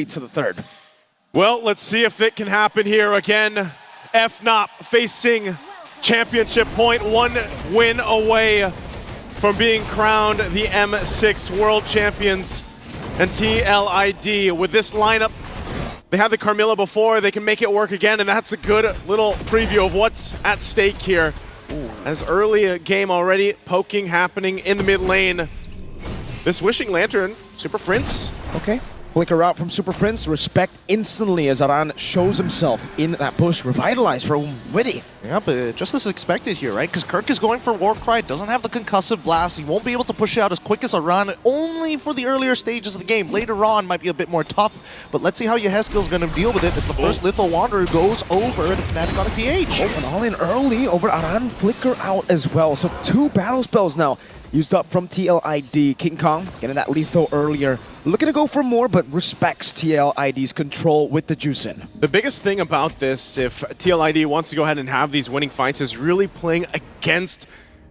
to the third. Well, let's see if it can happen here again. FNOP facing championship point, 1 win away from being crowned the M6 World Champions. And Tlid, with this lineup, they had the Carmilla before, they can make it work again, and that's a good little preview of what's at stake here. As early a game already, poking happening in the mid lane. This Wishing Lantern, Super Prince. Okay. Flicker out from Super Prince. Respect instantly as Aran shows himself in that push. Revitalized from Witty. Yeah, but just as expected here, right? Because Kirk is going for Warcry, doesn't have the concussive blast. He won't be able to push it out as quick as Aran, only for the earlier stages of the game. Later on might be a bit more tough, but let's see how Yehezkiel is going to deal with it as the first Lethal Wanderer goes over the Fanatic Onic PH. Oh, and all in early over Aran. Flicker out as well. So 2 battle spells now used up from Tlid. King Kong getting that lethal earlier. Looking to go for more, but respects Tlid's control with the juice in. The biggest thing about this, if Tlid wants to go ahead and have these winning fights, is really playing against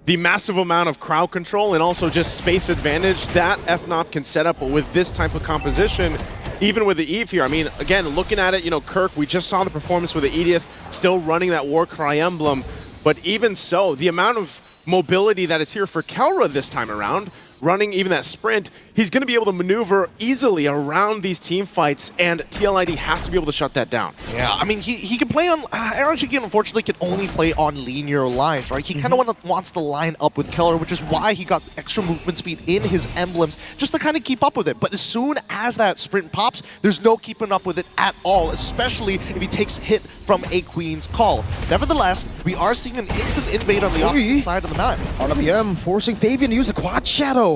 the massive amount of crowd control and also just space advantage that FNOP can set up with this type of composition, even with the Eve here. I mean, again, looking at it, you know, Kirk, we just saw the performance with the Edith, still running that Warcry emblem, but even so, the amount of mobility that is here for Kelra this time around, running even that sprint, he's going to be able to maneuver easily around these team fights, and Tlid has to be able to shut that down. Yeah, I mean, he can play on... Aaron Shiki, unfortunately, can only play on linear lines, right? He kind of wants to line up with Keller, which is why he got extra movement speed in his emblems, just to kind of keep up with it. But as soon as that sprint pops, there's no keeping up with it at all, especially if he takes hit from a Queen's Call. Nevertheless, we are seeing an instant invade on the opposite side of the map. RWM forcing Fabian to use the Quad Shadow.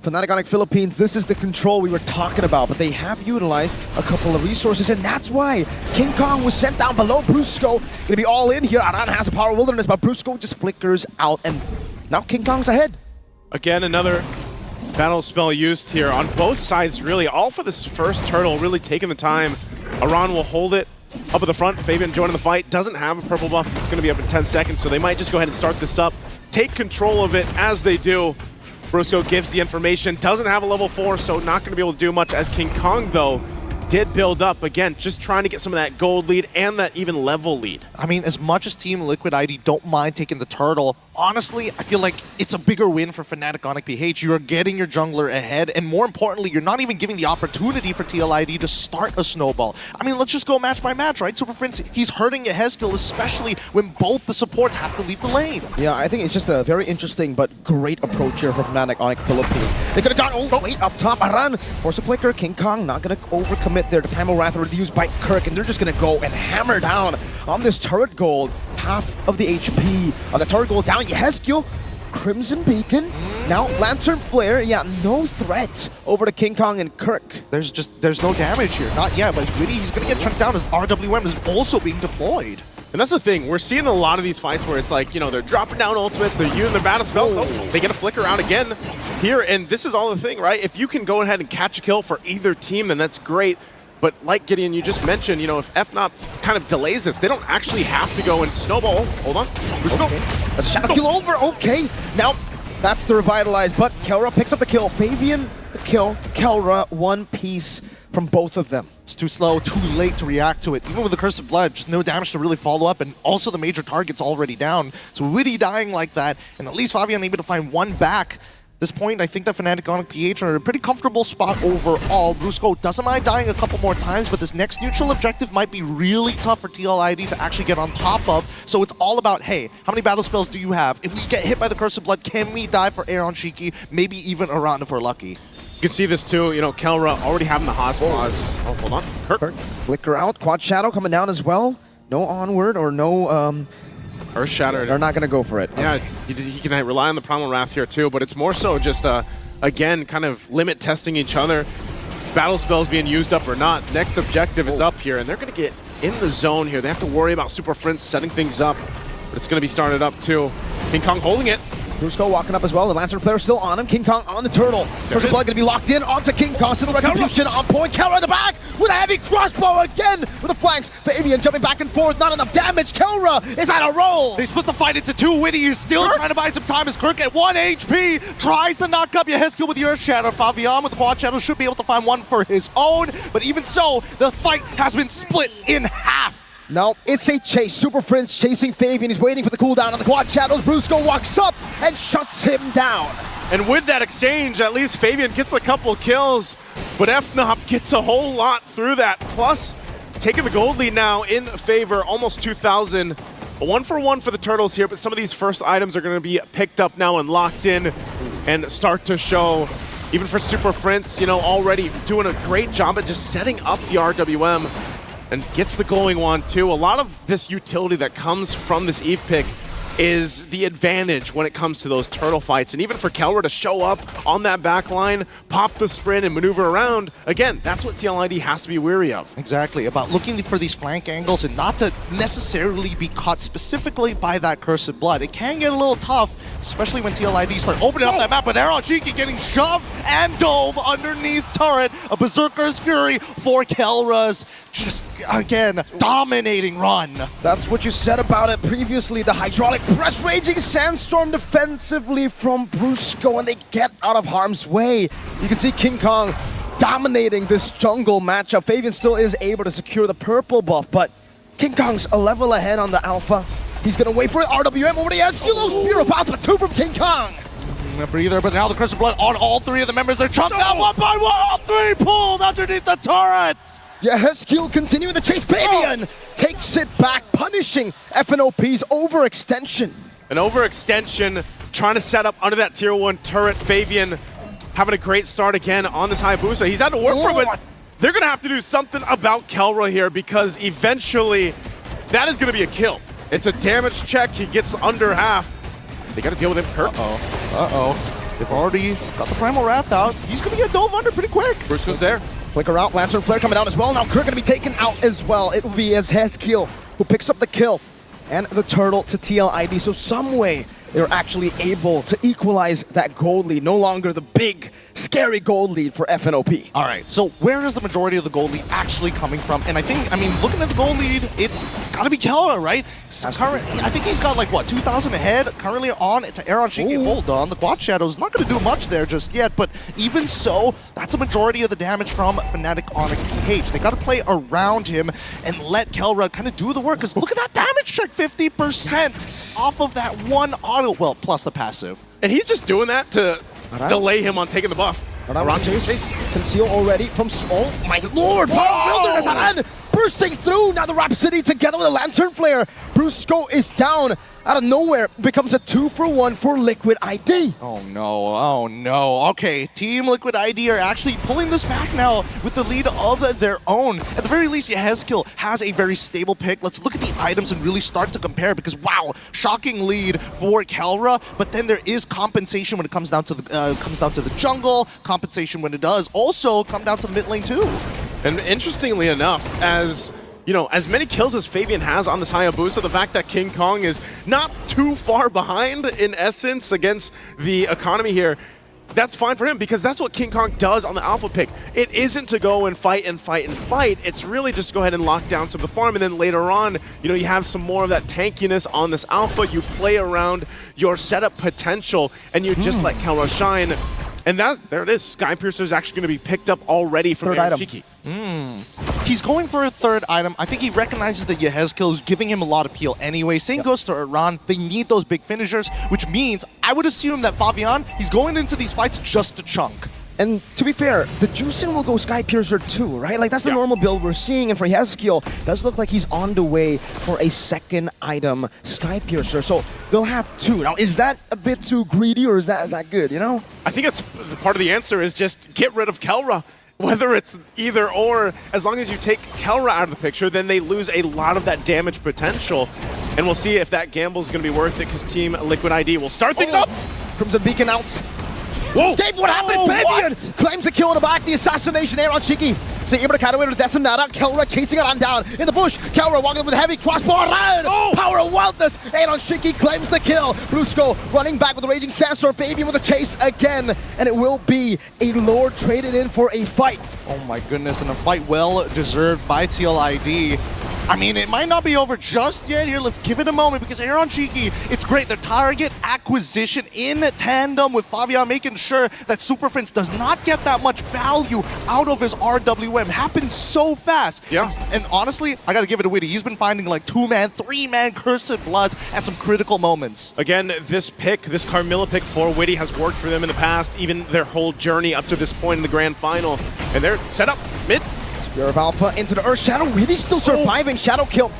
Fnatic Onic Philippines, this is the control we were talking about, but they have utilized a couple of resources, and that's why King Kong was sent down below. Brusco gonna be all in here. Aran has the Power Wilderness, but Brusco just flickers out, and now King Kong's ahead. Again, another battle spell used here on both sides, really, all for this first turtle, really taking the time. Aran will hold it up at the front. Fabian joining the fight, doesn't have a purple buff. It's gonna be up in 10 seconds, so they might just go ahead and start this up, take control of it as they do. Brusco gives the information, doesn't have a level 4, so not going to be able to do much, as King Kong, though, did build up. Again, just trying to get some of that gold lead and that even level lead. I mean, as much as Team Liquid ID don't mind taking the turtle, honestly, I feel like it's a bigger win for Fnatic Onic PH. You are getting your jungler ahead, and more importantly, you're not even giving the opportunity for Tlid to start a snowball. I mean, let's just go match by match, right? Super Prince, he's hurting Yehezkiel, especially when both the supports have to leave the lane. Yeah, I think it's just a very interesting but great approach here from Fnatic Onic Philippines. They could have gone, oh, wait, up top, Aran, force a flicker, King Kong not going to overcommit there. The Primal Wrath reduced by Kirk, and they're just going to go and hammer down on this turret gold. Half of the HP on the turret gold down. Yehezkiel, Crimson Beacon, now Lantern Flare. Yeah, no threat over to King Kong and Kirk. There's no damage here. Not yet, but Witty, he's going to get chunked down as RWM is also being deployed. And that's the thing, we're seeing a lot of these fights where it's like, you know, they're dropping down ultimates, they're using their battle spell, they get a flicker out again here, and this is all the thing, right? If you can go ahead and catch a kill for either team, then that's great. But like Gideon, you just mentioned, you know, if FNOP kind of delays this, they don't actually have to go and snowball. Hold on. Okay. A shadow kill over. Okay. Now, that's the revitalize, but Kelra picks up the kill. Fabian, the kill. Kelra, one piece from both of them. It's too slow, too late to react to it. Even with the Curse of Blood, just no damage to really follow up, and also the major target's already down. So Witty dying like that, and at least Fabian able to find one back. This point, I think that Fnatic Onic PH are in a pretty comfortable spot overall. Brusco doesn't mind dying a couple more times, but this next neutral objective might be really tough for Tlid to actually get on top of. So it's all about, hey, how many battle spells do you have? If we get hit by the Curse of Blood, can we die for Aaron Shiki? Maybe even Aran if we're lucky. You can see this too, you know, Kelra already having the Haas clause. Oh, hold on. Kirk. Flicker out, Quad Shadow coming down as well. No onward or no... Earth Shatter. They're not going to go for it. Yeah, he can rely on the Primal Wrath here too, but it's more so just, again, kind of limit testing each other. Battle spells being used up or not. Next objective is up here, and they're going to get in the zone here. They have to worry about Super Prince setting things up, but it's going to be started up too. King Kong holding it. Brusco walking up as well. The Lantern Flare still on him. King Kong on the turtle. Curse of Blood going to be locked in onto King Kong. Still the retribution on point. Kelra in the back with a heavy crossbow again with the flanks. Fabian jumping back and forth. Not enough damage. Kelra is on a roll. They split the fight into two. Witty is still trying to buy some time as Kirk at 1 HP tries to knock up Yehezkiel with the Earth Shatter. Fabian with the Quad Shadow should be able to find one for his own, but even so, the fight has been split in half. No, it's a chase. Super Prince chasing Fabian. He's waiting for the cooldown on the Quad Shadows. Brusco walks up and shuts him down. And with that exchange, at least Fabian gets a couple kills, but FNOP gets a whole lot through that. Plus, taking the gold lead now in favor, almost 2,000. A 1-for-1 for the Turtles here, but some of these first items are going to be picked up now and locked in and start to show. Even for Super Prince, you know, already doing a great job at just setting up the RWM and gets the glowing wand too. A lot of this utility that comes from this Eve pick is the advantage when it comes to those turtle fights. And even for Kelra to show up on that back line, pop the sprint and maneuver around, again, that's what TLID has to be wary of. Exactly, about looking for these flank angles and not to necessarily be caught specifically by that Cursed Blood. It can get a little tough, especially when TLID start opening up that map, but Onic getting shoved and dove underneath turret. A Berserker's Fury for Kelra's just, again, dominating run. That's what you said about it previously. The hydraulic press raging sandstorm defensively from Brusco, and they get out of harm's way. You can see King Kong dominating this jungle matchup. Fabian still is able to secure the purple buff, but King Kong's a level ahead on the alpha. He's gonna wait for it. RWM over the Yehezkiel. Spear of Alpha 2 from King Kong. A breather, but now the Curse of Blood on all three of the members. They're chunked out one by one. All three pulled underneath the turret. Yehezkiel continuing the chase. Fabian takes it back, punishing FNOP's overextension. An overextension, trying to set up under that tier 1 turret. Fabian having a great start again on this Hayabusa. He's had to work for it, but they're going to have to do something about Kelra here because eventually that is going to be a kill. It's a damage check. He gets under half. They got to deal with him, Kirk. Uh-oh. They've already got the Primal Wrath out. He's going to get dove under pretty quick. Brusco's there. Flicker out, Lantern Flare coming out as well. Now Kirk gonna be taken out as well. It will be Yehezkiel who picks up the kill and the turtle to TLID. So some way they're actually able to equalize that gold lead. No longer the big, scary gold lead for FNOP. All right, so where is the majority of the gold lead actually coming from? And I mean, looking at the gold lead, it's got to be Kelra, right? I think he's got like, what, 2,000 ahead currently on to Onic. Hold on, the Quad Shadow's not going to do much there just yet, but even so, that's a majority of the damage from Fanatic Onic PH. They got to play around him and let Kelra kind of do the work, because look at that damage check, 50% off of that one auto, well, plus the passive. And he's just doing that to delay him on taking the buff. Around chase. Conceal already from... Oh my lord! Wilderness Aran bursting through! Now the Rhapsody together with a Lantern Flare. Brusco is down. Out of nowhere, becomes a 2-for-1 for Liquid ID. Oh no, oh no. Okay, Team Liquid ID are actually pulling this back now with the lead of their own. At the very least, Yehezkiel has a very stable pick. Let's look at the items and really start to compare, because wow, shocking lead for Kelra, but then there is compensation when it comes down to the jungle, compensation when it does also come down to the mid lane too. And interestingly enough, as you know, as many kills as Fabian has on this Hayabusa, the fact that King Kong is not too far behind in essence against the economy here, that's fine for him, because that's what King Kong does on the alpha pick. It isn't to go and fight and fight and fight. It's really just to go ahead and lock down some of the farm, and then later on, you know, you have some more of that tankiness on this alpha. You play around your setup potential, and you just let Kelra shine. And there it is. Skypiercer is actually going to be picked up already from Onic. He's going for a third item. I think he recognizes that Yehezkiel is giving him a lot of peel anyway. Same goes to Iran. They need those big finishers, which means I would assume that Fabian, he's going into these fights just to chunk. And to be fair, the Juicing will go Skypiercer too, right? Like, that's the normal build we're seeing. And for Yehezkiel, it does look like he's on the way for a second item, Skypiercer. So they'll have two. Now, is that a bit too greedy, or is that good, you know? I think it's part of the answer is just get rid of Kelra. Whether it's either or, as long as you take Kelra out of the picture, then they lose a lot of that damage potential. And we'll see if that gamble is going to be worth it, because Team Liquid ID will start things up. Crimson Beacon out. Whoa! Dave, what happened? Fabian claims a kill in the back. The assassination there on Shiki. So able to counter with Detonata. Kelra chasing it on down in the bush. Kelra walking with a heavy crossbow around. Power of Wildness. And on Shinky claims the kill. Brusco running back with the Raging Sandstorm. Baby with a chase again. And it will be a Lord traded in for a fight. Oh my goodness, and a fight well deserved by TLID. I mean, it might not be over just yet here. Let's give it a moment because Aaron Cheeky, it's great. The target acquisition in tandem with Fabian making sure that Super Prince does not get that much value out of his RWM. Happens so fast. Yeah. And honestly, I got to give it to Witty. He's been finding like 2-man, 3-man Cursed Bloods at some critical moments. Again, this pick, this Carmilla pick for Witty has worked for them in the past, even their whole journey up to this point in the grand final. And they're set up mid. Spear of Alpha into the Earth Shadow. Really still surviving. Shadow kill.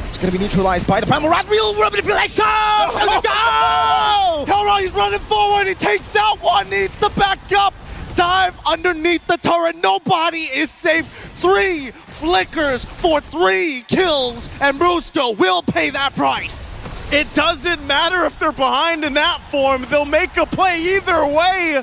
It's going to be neutralized by the Primal Rod. Real manipulation! Let's go! Kelra, he's running forward. He takes out one. Needs the backup. Dive underneath the turret. Nobody is safe. 3 flickers for 3 kills. And Brusco will pay that price. It doesn't matter if they're behind in that form. They'll make a play either way.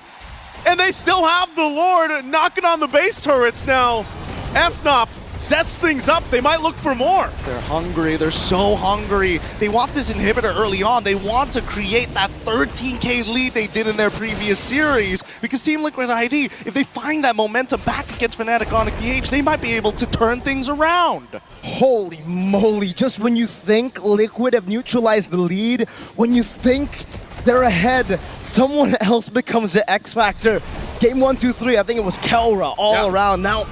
And they still have the Lord knocking on the base turrets now. FNOP sets things up. They might look for more. They're hungry. They're so hungry. They want this inhibitor early on. They want to create that 13K lead they did in their previous series. Because Team Liquid ID, if they find that momentum back against Fnatic Onic PH, they might be able to turn things around. Holy moly. Just when you think Liquid have neutralized the lead, when you think they're ahead, someone else becomes the X factor. Game 1, 2, 3, I think it was Kelra all around. Now,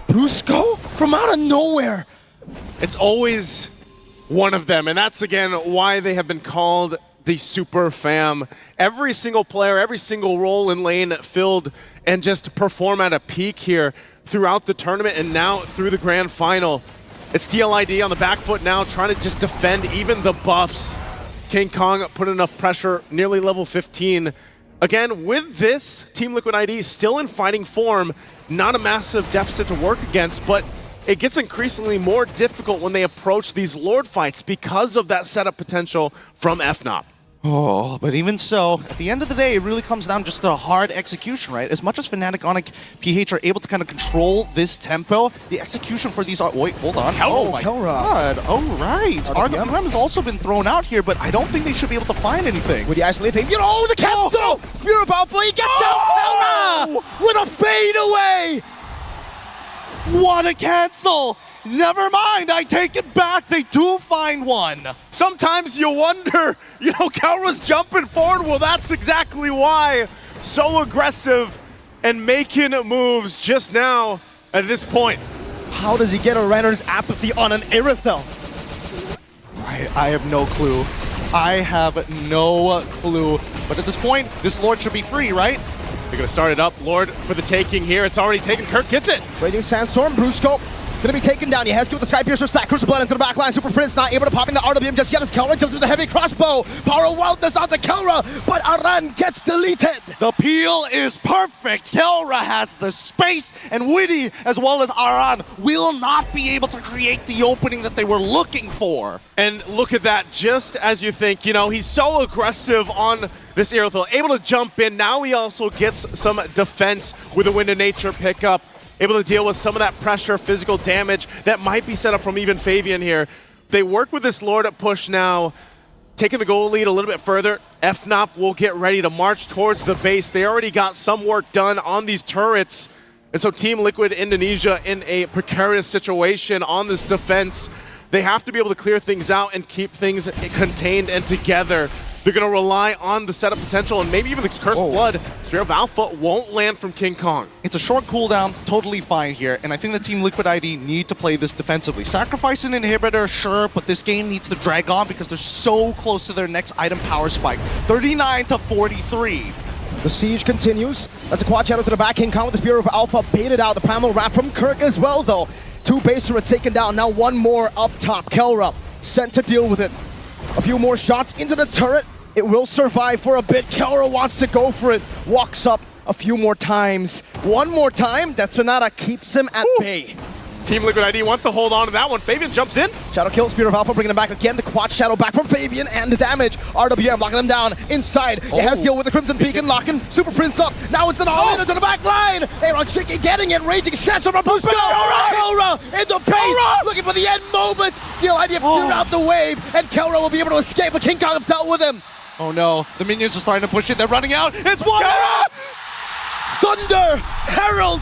Brusco from out of nowhere. It's always one of them, and that's again why they have been called the Super Fam. Every single player, every single role in lane filled and just perform at a peak here throughout the tournament and now through the grand final. It's TLID on the back foot now, trying to just defend even the buffs. King Kong put enough pressure, nearly level 15. Again, with this, Team Liquid ID still in fighting form, not a massive deficit to work against, but it gets increasingly more difficult when they approach these Lord fights because of that setup potential from FNOP. Oh, but even so, at the end of the day, it really comes down just to hard execution, right? As much as Fnatic Onic PH are able to kind of control this tempo, the execution for these are... Wait, hold on. Oh my god. All right. RWM has also been thrown out here, but I don't think they should be able to find anything. With the isolating, you know, the cancel! Spear of Alpha, he gets down! With a fade away! What a cancel! Never mind, I take it back. They do find one. Sometimes you wonder, you know, Kelra's jumping forward. Well, that's exactly why. So aggressive and making moves just now at this point. How does he get a Renner's apathy on an Irithel? I have no clue. I have no clue. But at this point, this Lord should be free, right? They're going to start it up. Lord for the taking here. It's already taken. Kirk gets it. Raging Sandstorm, Brusco. Gonna be taken down. Yehezki with the Sky Piercer stack. Crucible Blood into the backline. Super Prince not able to pop in the RWM just yet as Kelra jumps with the heavy crossbow. Power of Wildness onto Kelra, but Aran gets deleted. The peel is perfect. Kelra has the space, and Witty, as well as Aran, will not be able to create the opening that they were looking for. And look at that, just as you think, you know, he's so aggressive on this Irithel, able to jump in. Now he also gets some defense with a Wind of Nature pickup. Able to deal with some of that pressure, physical damage that might be set up from even Fabian here. They work with this Lord at push now, taking the goal lead a little bit further. FNOP will get ready to march towards the base. They already got some work done on these turrets. And so Team Liquid Indonesia in a precarious situation on this defense. They have to be able to clear things out and keep things contained and together. They're going to rely on the setup potential and maybe even the Cursed Blood. Spear of Alpha won't land from King Kong. It's a short cooldown, totally fine here, and I think the Team Liquid ID need to play this defensively. Sacrifice an inhibitor, sure, but this game needs to drag on because they're so close to their next item power spike. 39 to 43. The siege continues. That's a quad channel to the back. King Kong with the Spear of Alpha baited out. The Primal Wrap from Kirk as well, though. 2 base turrets taken down. Now 1 more up top. Kelra sent to deal with it. A few more shots into the turret. It will survive for a bit. Kelra wants to go for it. Walks up a few more times. 1 more time. That Sonata keeps him at bay. Team Liquid ID wants to hold on to that one. Fabian jumps in. Shadow kills Spear of Alpha, bringing him back again. The quad Shadow back from Fabian and the damage. RWM locking them down inside. It has heal with the Crimson Beacon, locking Super Prince up. Now it's an all-in into the back line. Aaron Chicky getting it, raging Sancho from Busco. Kelra in the base, looking for the end moment. TLID have cleared out the wave, and Kelra will be able to escape, but King Kong have dealt with him. Oh no, the minions are starting to push it. They're running out. It's water! Thunder! Herald!